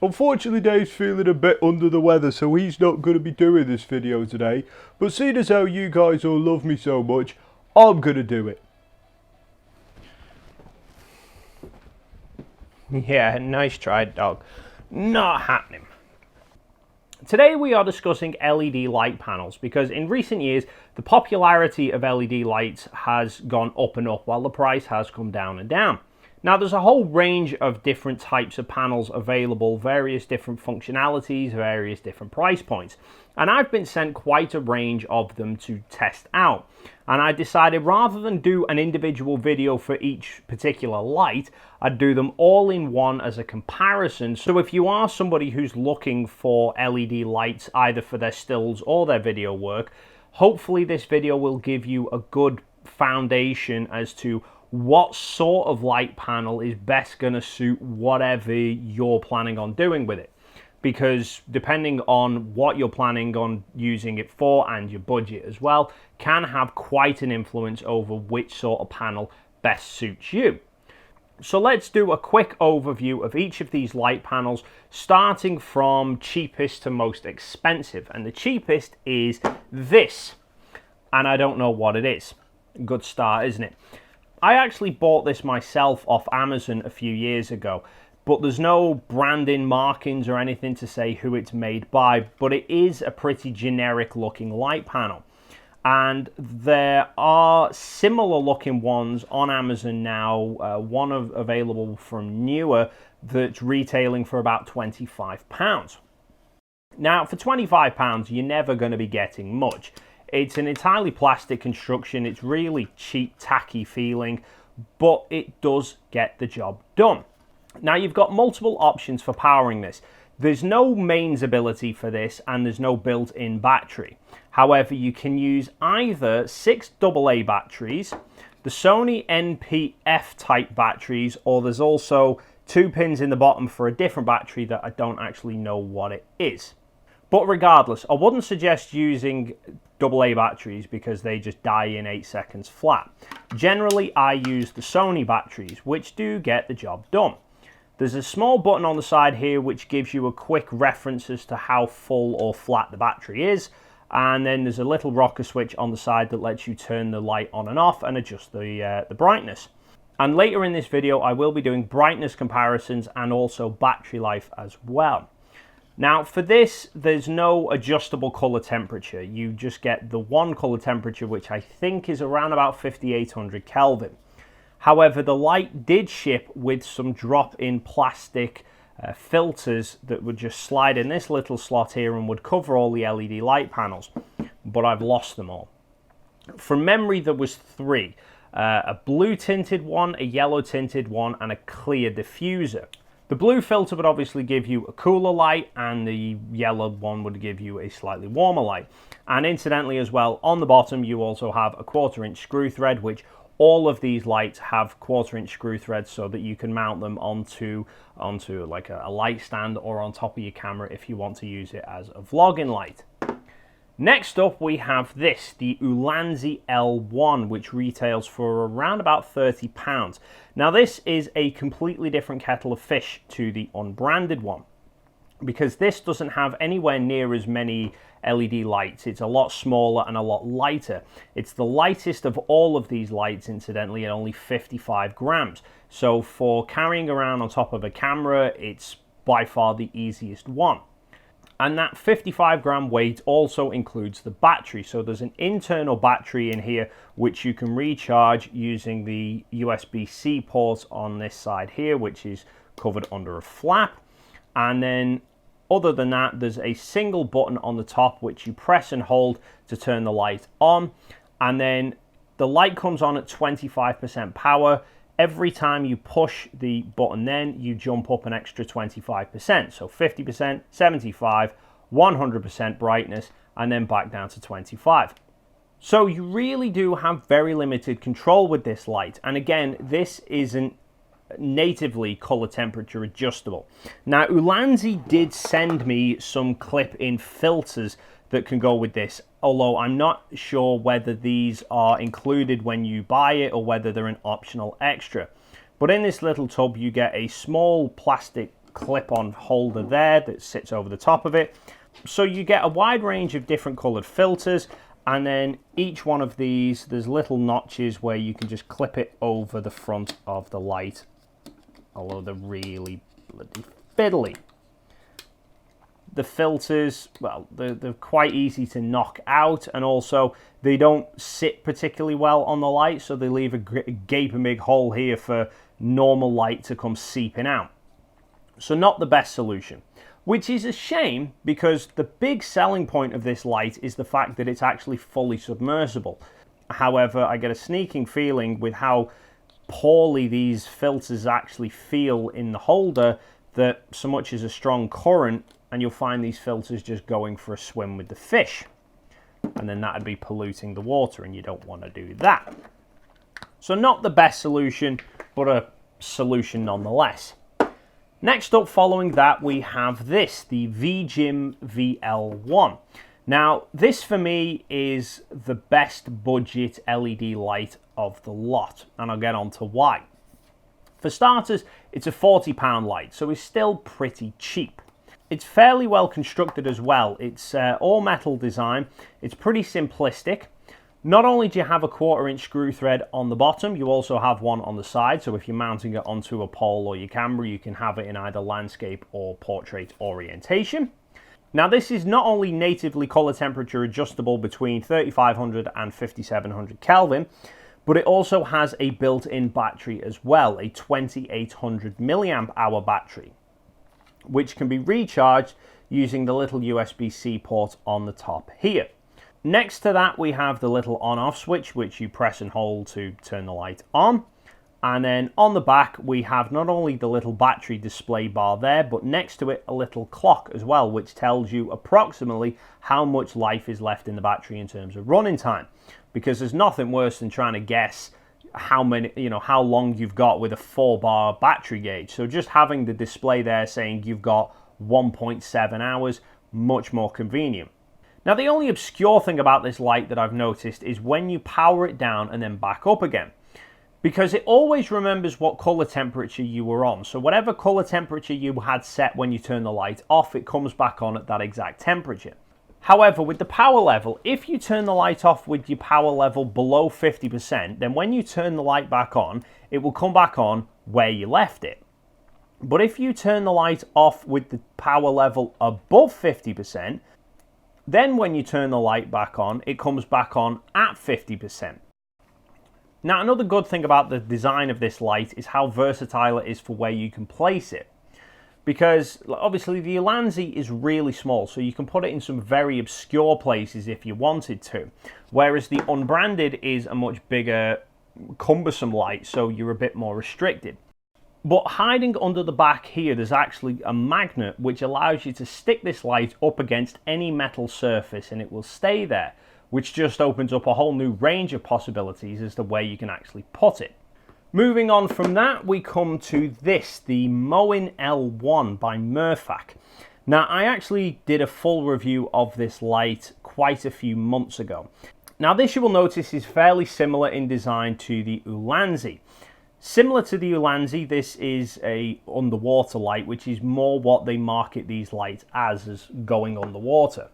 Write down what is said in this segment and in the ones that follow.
Unfortunately, Dave's feeling a bit under the weather, so he's not going to be doing this video today. But seeing as how you guys all love me so much, I'm going to do it. Yeah, nice try, dog. Not happening. Today we are discussing LED light panels because in recent years the popularity of LED lights has gone up and up while the price has come down and down. Now there's a whole range of different types of panels available, various different functionalities, various different price points. And I've been sent quite a range of them to test out. And I decided rather than do an individual video for each particular light, I'd do them all in one as a comparison. So if you are somebody who's looking for LED lights either for their stills or their video work, hopefully this video will give you a good foundation as to what sort of light panel is best going to suit whatever you're planning on doing with it. Because depending on what you're planning on using it for and your budget as well, can have quite an influence over which sort of panel best suits you. So let's do a quick overview of each of these light panels, starting from cheapest to most expensive. And the cheapest is this, and I don't know what it is. Good start, isn't it? I actually bought this myself off Amazon a few years ago, but there's no branding markings or anything to say who it's made by, but it is a pretty generic looking light panel. And there are similar looking ones on Amazon now, one available from Newer that's retailing for about £25. Now for £25 you're never going to be getting much. It's an entirely plastic construction, it's really cheap, tacky feeling, but it does get the job done. Now you've got multiple options for powering this. There's no mains ability for this and there's no built-in battery. However, you can use either 6 AA batteries, the Sony NP-F type batteries, or there's also 2 pins in the bottom for a different battery that I don't actually know what it is. But regardless, I wouldn't suggest using AA batteries because they just die in 8 seconds flat. Generally, I use the Sony batteries, which do get the job done. There's a small button on the side here which gives you a quick reference as to how full or flat the battery is, and then there's a little rocker switch on the side that lets you turn the light on and off and adjust the brightness. And later in this video I will be doing brightness comparisons and also battery life as well. Now for this, there's no adjustable color temperature. You just get the one color temperature, which I think is around about 5800 Kelvin. However, the light did ship with some drop-in plastic filters that would just slide in this little slot here and would cover all the LED light panels, but I've lost them all. From memory, there was 3. A blue tinted one, a yellow tinted one, and a clear diffuser. The blue filter would obviously give you a cooler light, and the yellow one would give you a slightly warmer light. And incidentally as well, on the bottom you also have a 1/4" screw thread, which all of these lights have 1/4" screw threads so that you can mount them onto like a light stand or on top of your camera if you want to use it as a vlogging light. Next up we have this, the Moen L1, which retails for around about £30. Now this is a completely different kettle of fish to the unbranded one, because this doesn't have anywhere near as many LED lights. It's a lot smaller and a lot lighter. It's the lightest of all of these lights, incidentally, at only 55 grams. So for carrying around on top of a camera, it's by far the easiest one. And that 55 gram weight also includes the battery. So there's an internal battery in here which you can recharge using the USB-C port on this side here, which is covered under a flap. And then other than that, there's a single button on the top which you press and hold to turn the light on. And then the light comes on at 25% power. Every time you push the button, then you jump up an extra 25%. So 50%, 75, 100% brightness, and then back down to 25. So you really do have very limited control with this light. And again, this isn't natively color temperature adjustable. Now, Ulanzi did send me some clip-in filters that can go with this, although I'm not sure whether these are included when you buy it or whether they're an optional extra. But in this little tub you get a small plastic clip-on holder there that sits over the top of it. So you get a wide range of different colored filters, and then each one of these, there's little notches where you can just clip it over the front of the light, although they're really bloody fiddly. The filters, well, they're quite easy to knock out, and also they don't sit particularly well on the light, so they leave a gaping big hole here for normal light to come seeping out. So not the best solution, which is a shame, because the big selling point of this light is the fact that it's actually fully submersible. However, I get a sneaking feeling with how poorly these filters actually feel in the holder that so much as a strong current, and you'll find these filters just going for a swim with the fish. And then that would be polluting the water, and you don't want to do that. So not the best solution, but a solution nonetheless. Next up, following that, we have this, the VJIM VL1. Now, this for me is the best budget LED light of the lot, and I'll get on to why. For starters, it's a £40 light, so it's still pretty cheap. It's fairly well constructed as well. It's all metal design. It's pretty simplistic. Not only do you have a 1/4-inch screw thread on the bottom, you also have one on the side. So if you're mounting it onto a pole or your camera, you can have it in either landscape or portrait orientation. Now, this is not only natively color temperature adjustable between 3500 and 5700 Kelvin, but it also has a built-in battery as well, a 2800 milliamp hour battery, which can be recharged using the little USB-C port on the top here. Next to that, we have the little on-off switch, which you press and hold to turn the light on. And then on the back, we have not only the little battery display bar there, but next to it, a little clock as well, which tells you approximately how much life is left in the battery in terms of running time. Because there's nothing worse than trying to guess how long you've got with a 4-bar battery gauge. So just having the display there saying you've got 1.7 hours, much more convenient. Now, the only obscure thing about this light that I've noticed is when you power it down and then back up again, because it always remembers what color temperature you were on. So whatever color temperature you had set when you turn the light off, it comes back on at that exact temperature. However, with the power level, if you turn the light off with your power level below 50%, then when you turn the light back on, it will come back on where you left it. But if you turn the light off with the power level above 50%, then when you turn the light back on, it comes back on at 50%. Now, another good thing about the design of this light is how versatile it is for where you can place it. Because obviously the Ulanzi is really small, so you can put it in some very obscure places if you wanted to. Whereas the unbranded is a much bigger, cumbersome light, so you're a bit more restricted. But hiding under the back here, there's actually a magnet which allows you to stick this light up against any metal surface and it will stay there, which just opens up a whole new range of possibilities as to where you can actually put it. Moving on from that, we come to this, the Moen L1 by Murphac. Now, I actually did a full review of this light quite a few months ago. Now, this you will notice is fairly similar in design to the Ulanzi. Similar to the Ulanzi, this is a underwater light, which is more what they market these lights as going underwater.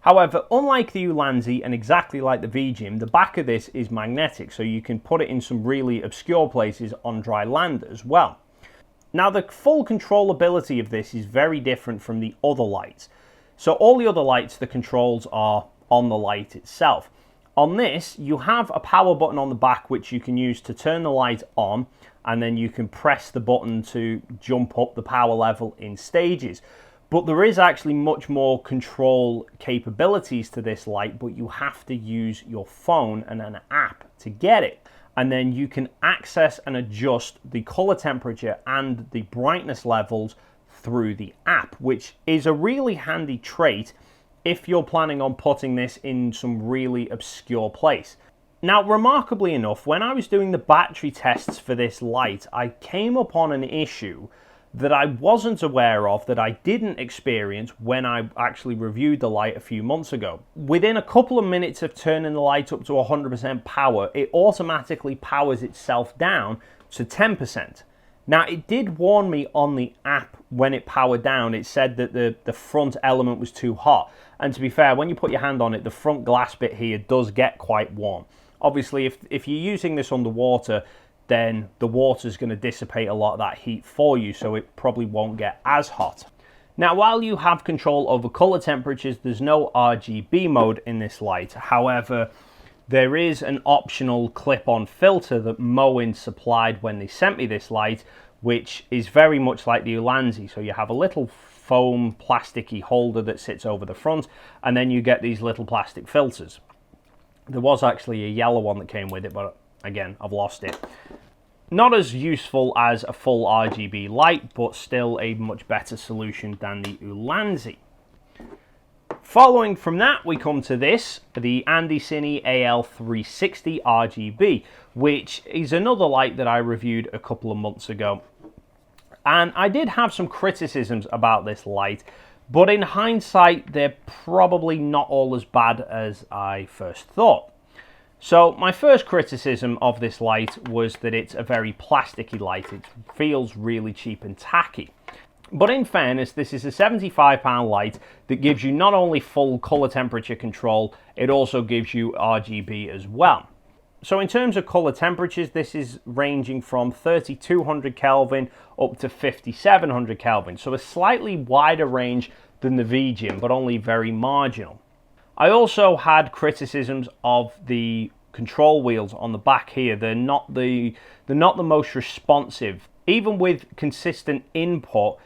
However, unlike the Ulanzi and exactly like the VJIM, the back of this is magnetic, so you can put it in some really obscure places on dry land as well. Now, the full controllability of this is very different from the other lights. So all the other lights, the controls are on the light itself. On this, you have a power button on the back which you can use to turn the light on, and then you can press the button to jump up the power level in stages. But there is actually much more control capabilities to this light, but you have to use your phone and an app to get it. And then you can access and adjust the color temperature and the brightness levels through the app, which is a really handy trait if you're planning on putting this in some really obscure place. Now, remarkably enough, when I was doing the battery tests for this light, I came upon an issue that I wasn't aware of, that I didn't experience when I actually reviewed the light a few months ago. Within a couple of minutes of turning the light up to 100% power, it automatically powers itself down to 10%. Now, it did warn me on the app when it powered down. It said that the front element was too hot. And to be fair, when you put your hand on it, the front glass bit here does get quite warm. Obviously, if you're using this underwater, then the water's going to dissipate a lot of that heat for you, so it probably won't get as hot. Now, while you have control over color temperatures, there's no RGB mode in this light. However, there is an optional clip-on filter that Moen supplied when they sent me this light, which is very much like the Ulanzi. So you have a little foam plasticky holder that sits over the front, and then you get these little plastic filters. There was actually a yellow one that came with it, but again, I've lost it. Not as useful as a full RGB light, but still a much better solution than the Ulanzi. Following from that, we come to this, the Cine AL360 RGB, which is another light that I reviewed a couple of months ago. And I did have some criticisms about this light, but in hindsight, they're probably not all as bad as I first thought. So my first criticism of this light was that it's a very plasticky light. It feels really cheap and tacky. But in fairness, this is a £75 light that gives you not only full color temperature control, it also gives you RGB as well. So in terms of color temperatures, this is ranging from 3200 Kelvin up to 5700 Kelvin. So a slightly wider range than the VJIM, but only very marginal. I also had criticisms of the control wheels on the back here. They're not the most responsive. Even with consistent input,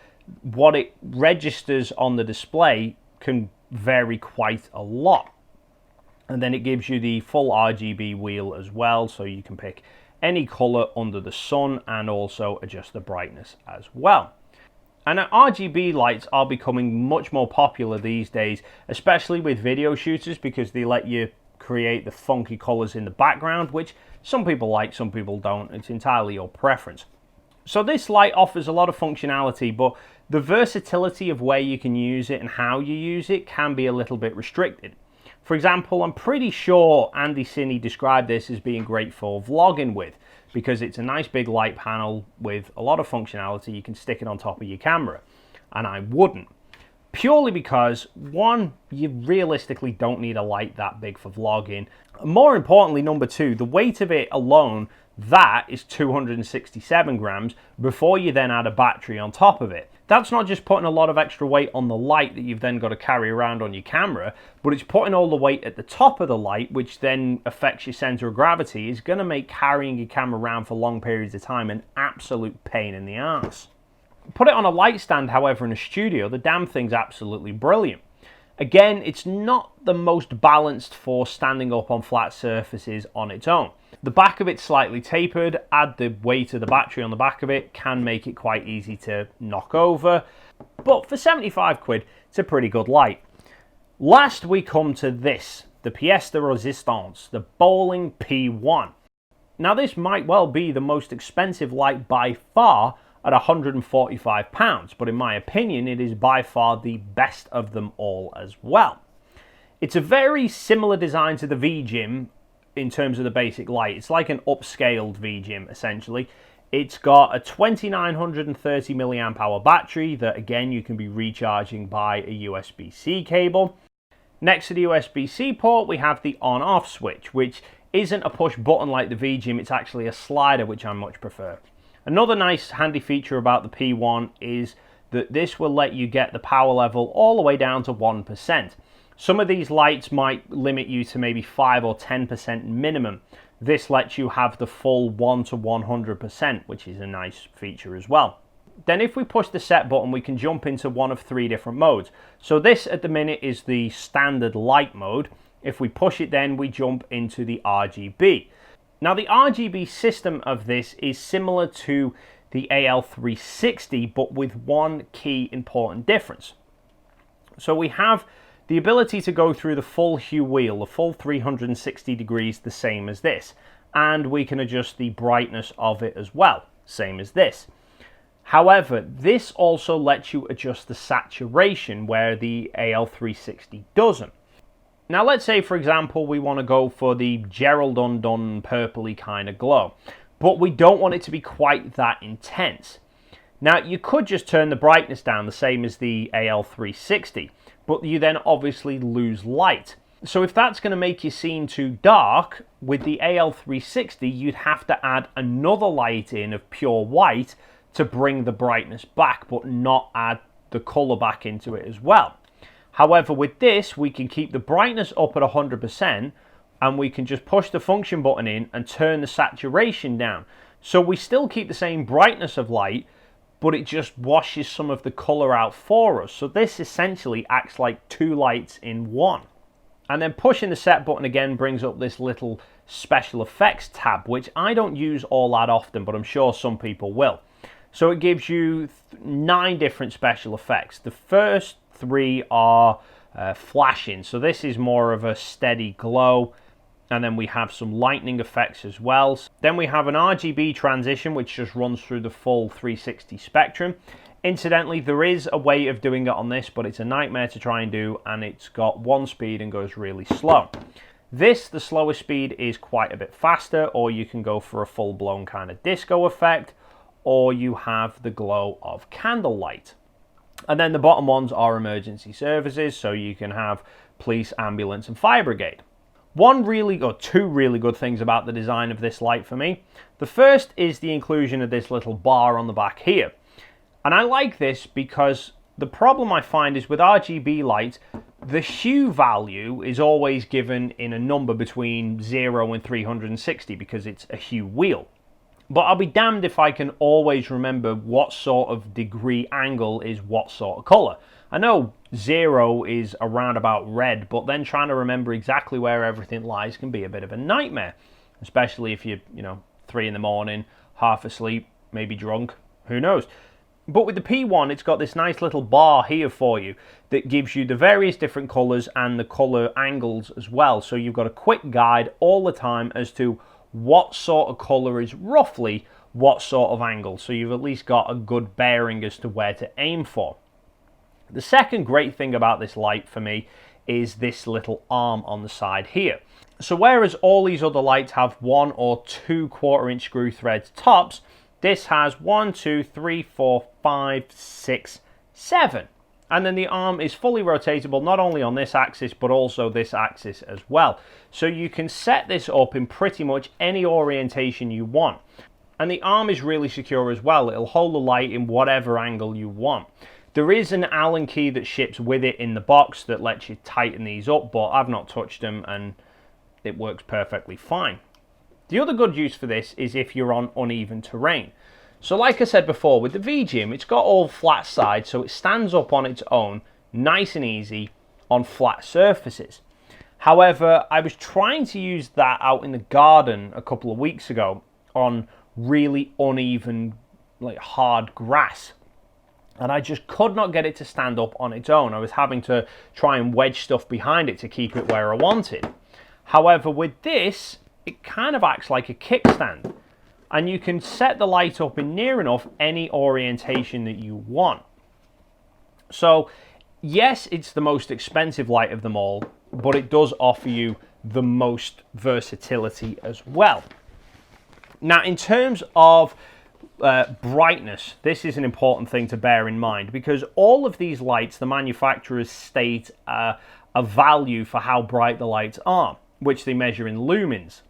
what it registers on the display can vary quite a lot. And then it gives you the full RGB wheel as well, so you can pick any color under the sun and also adjust the brightness as well. And RGB lights are becoming much more popular these days, especially with video shooters, because they let you create the funky colors in the background, which some people like, some people don't. It's entirely your preference. So this light offers a lot of functionality, but the versatility of where you can use it and how you use it can be a little bit restricted. For example, I'm pretty sure Cine described this as being great for vlogging with, because it's a nice big light panel with a lot of functionality. You can stick it on top of your camera, and I wouldn't. Purely because, one, you realistically don't need a light that big for vlogging. More importantly, number two, the weight of it alone, that is 267 grams before you then add a battery on top of it. That's not just putting a lot of extra weight on the light that you've then got to carry around on your camera, but it's putting all the weight at the top of the light, which then affects your center of gravity. Is going to make carrying your camera around for long periods of time an absolute pain in the ass. Put it on a light stand, however, in a studio, the damn thing's absolutely brilliant. Again, it's not the most balanced for standing up on flat surfaces on its own. The back of it's slightly tapered. Add the weight of the battery on the back of it, can make it quite easy to knock over. But for 75 quid, it's a pretty good light. Last we come to this, the pièce de résistance, the Bowling P1. Now this might well be the most expensive light by far at £145, but in my opinion it is by far the best of them all as well. It's a very similar design to the VJIM in terms of the basic light. It's like an upscaled VJIM essentially. It's got a 2930 milliamp hour battery that again you can be recharging by a USB-C cable. Next to the USB-C port we have the on-off switch, which isn't a push button like the VJIM, it's actually a slider, which I much prefer. Another nice handy feature about the P1 is that this will let you get the power level all the way down to 1%. Some of these lights might limit you to maybe 5 or 10% minimum. This lets you have the full 1 to 100%, which is a nice feature as well. Then if we push the set button, we can jump into one of 3 different modes. So this at the minute is the standard light mode. If we push it, then we jump into the RGB. Now the RGB system of this is similar to the AL360, but with one key important difference. So we have the ability to go through the full hue wheel, the full 360 degrees, the same as this. And we can adjust the brightness of it as well, same as this. However, this also lets you adjust the saturation, where the AL360 doesn't. Now let's say, for example, we want to go for the Gerald Undone purpley kind of glow. but we don't want it to be quite that intense. Now, you could just turn the brightness down the same as the AL360, but you then obviously lose light. So if that's going to make your scene too dark, with the AL360, you'd have to add another light in of pure white to bring the brightness back, but not add the color back into it as well. However, with this, we can keep the brightness up at 100%, and we can just push the function button in and turn the saturation down. So we still keep the same brightness of light, but it just washes some of the color out for us. So this essentially acts like two lights in one. And then pushing the set button again brings up this little special effects tab, which I don't use all that often, but I'm sure some people will. So it gives you 9 different special effects. The first 3 are flashing, so this is more of a steady glow. And then we have some lightning effects as well. Then we have an RGB transition, which just runs through the full 360 spectrum. Incidentally, there is a way of doing it on this, but it's a nightmare to try and do, and it's got 1 speed and goes really slow. This, the slowest speed, is quite a bit faster, or you can go for a full-blown kind of disco effect, or you have the glow of candlelight. And then the bottom ones are emergency services, so you can have police, ambulance, and fire brigade. Two really good things about the design of this light for me. The first is the inclusion of this little bar on the back here. And I like this because the problem I find is with RGB lights, the hue value is always given in a number between 0 and 360 because it's a hue wheel. But I'll be damned if I can always remember what sort of degree angle is what sort of color. I know 0 is around about red, but then trying to remember exactly where everything lies can be a bit of a nightmare, especially if you're, 3 in the morning, half asleep, maybe drunk, who knows. But with the P1, it's got this nice little bar here for you that gives you the various different colors and the color angles as well. So you've got a quick guide all the time as to what sort of color is roughly what sort of angle. So you've at least got a good bearing as to where to aim for. The second great thing about this light for me is this little arm on the side here. So whereas all these other lights have 1 or 2 1/4-inch screw threads tops, this has 1, 2, 3, 4, 5, 6, 7. And then the arm is fully rotatable, not only on this axis, but also this axis as well. So you can set this up in pretty much any orientation you want. And the arm is really secure as well. It'll hold the light in whatever angle you want. There is an Allen key that ships with it in the box that lets you tighten these up, but I've not touched them and it works perfectly fine. The other good use for this is if you're on uneven terrain. So like I said before, with the VJIM, it's got all flat sides, so it stands up on its own, nice and easy, on flat surfaces. However, I was trying to use that out in the garden a couple of weeks ago on really uneven, hard grass. And I just could not get it to stand up on its own. I was having to try and wedge stuff behind it to keep it where I wanted. However, with this, it kind of acts like a kickstand. And you can set the light up in near enough any orientation that you want. So, yes, it's the most expensive light of them all, but it does offer you the most versatility as well. Now, in terms of brightness, this is an important thing to bear in mind because all of these lights, the manufacturers state a value for how bright the lights are, which they measure in lumens.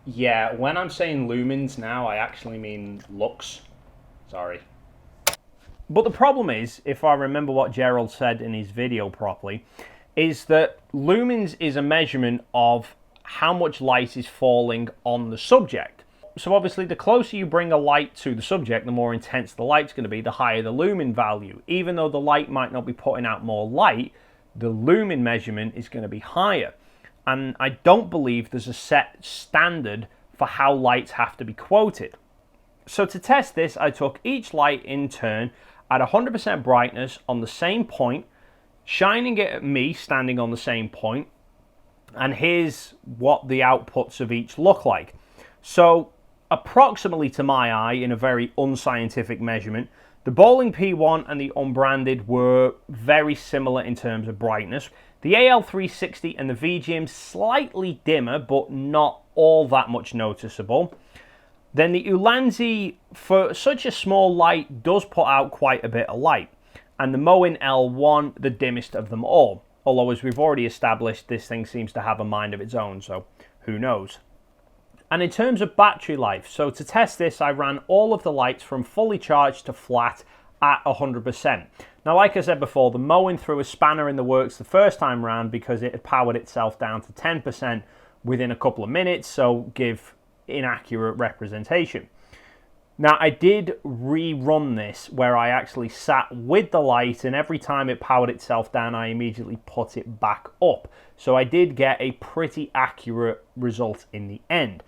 Yeah, when I'm saying lumens now, I actually mean lux. Sorry. But the problem is, if I remember what Gerald said in his video properly, is that lumens is a measurement of how much light is falling on the subject. So obviously, the closer you bring a light to the subject, the more intense the light's going to be, the higher the lumen value. Even though the light might not be putting out more light, the lumen measurement is going to be higher. And I don't believe there's a set standard for how lights have to be quoted. So to test this, I took each light in turn at 100% brightness on the same point, shining it at me standing on the same point, and here's what the outputs of each look like. So approximately to my eye, in a very unscientific measurement, the Bowling P1 and the unbranded were very similar in terms of brightness. The AL360 and the VJIM slightly dimmer, but not all that much noticeable. then the Ulanzi, for such a small light, does put out quite a bit of light, and the Moen L1 the dimmest of them all. Although, as we've already established, this thing seems to have a mind of its own, so who knows. And in terms of battery life, so to test this, I ran all of the lights from fully charged to flat at 100%. Now, like I said before, the Moen threw a spanner in the works the first time round because it had powered itself down to 10% within a couple of minutes, so give inaccurate representation. Now, I did rerun this where I actually sat with the light, and every time it powered itself down, I immediately put it back up. So I did get a pretty accurate result in the end.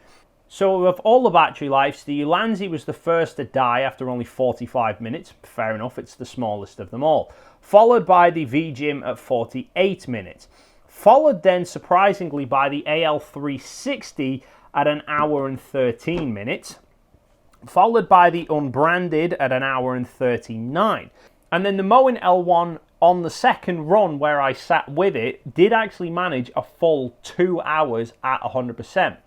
So of all the battery lives, the Ulanzi was the first to die after only 45 minutes. Fair enough, it's the smallest of them all. Followed by the VJIM at 48 minutes. Followed then, surprisingly, by the AL360 at an hour and 13 minutes. Followed by the unbranded at an hour and 39. And then the Moen L1 on the second run where I sat with it did actually manage a full 2 hours at 100%.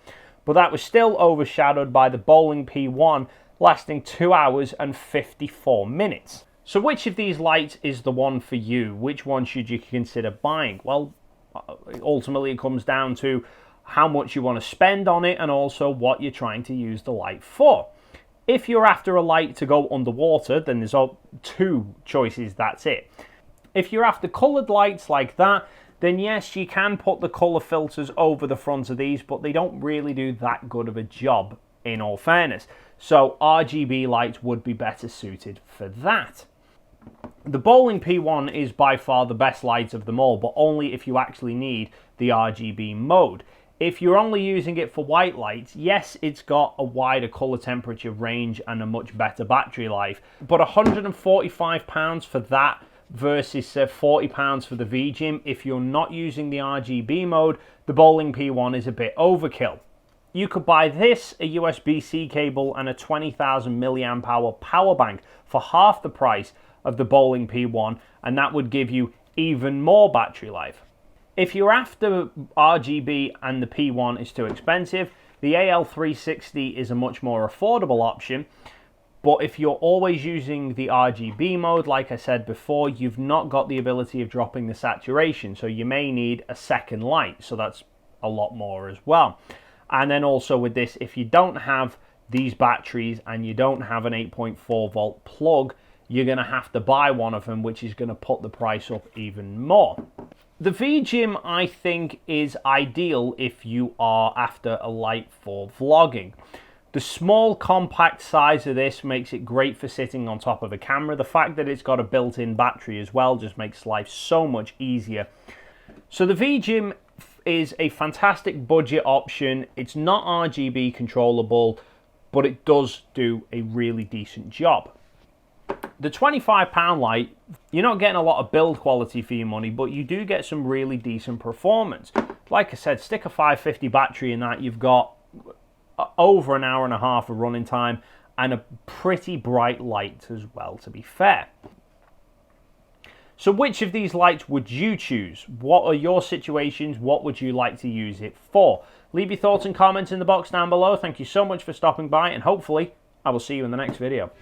But that was still overshadowed by the Bowling P1 lasting 2 hours and 54 minutes. So which of these lights is the one for you? Which one should you consider buying? Well, ultimately it comes down to how much you want to spend on it and also what you're trying to use the light for. If you're after a light to go underwater, then there's two choices, that's it. If you're after coloured lights like that, then yes, you can put the colour filters over the front of these, but they don't really do that good of a job, in all fairness. So RGB lights would be better suited for that. The Bowling P1 is by far the best light of them all, but only if you actually need the RGB mode. If you're only using it for white lights, yes, it's got a wider colour temperature range and a much better battery life, but £145 for that versus £40 for the VJIM, if you're not using the RGB mode, the Bowling P1 is a bit overkill. You could buy this, a USB-C cable and a 20,000 milliamp hour power bank for half the price of the Bowling P1, and that would give you even more battery life. If you're after RGB and the P1 is too expensive, the AL360 is a much more affordable option. But if you're always using the RGB mode, like I said before, you've not got the ability of dropping the saturation. So you may need a second light. So that's a lot more as well. And then also with this, if you don't have these batteries and you don't have an 8.4 volt plug, you're going to have to buy one of them, which is going to put the price up even more. The VJIM, I think, is ideal if you are after a light for vlogging. The small compact size of this makes it great for sitting on top of a camera. The fact that it's got a built-in battery as well just makes life so much easier. So the VJIM is a fantastic budget option. It's not RGB controllable, but it does do a really decent job. The £25 light, you're not getting a lot of build quality for your money, but you do get some really decent performance. Like I said, stick a 550 battery in that, you've got over an hour and a half of running time and a pretty bright light as well, to be fair. So which of these lights would you choose? What are your situations? What would you like to use it for? Leave your thoughts and comments in the box down below. Thank you so much for stopping by, and hopefully I will see you in the next video.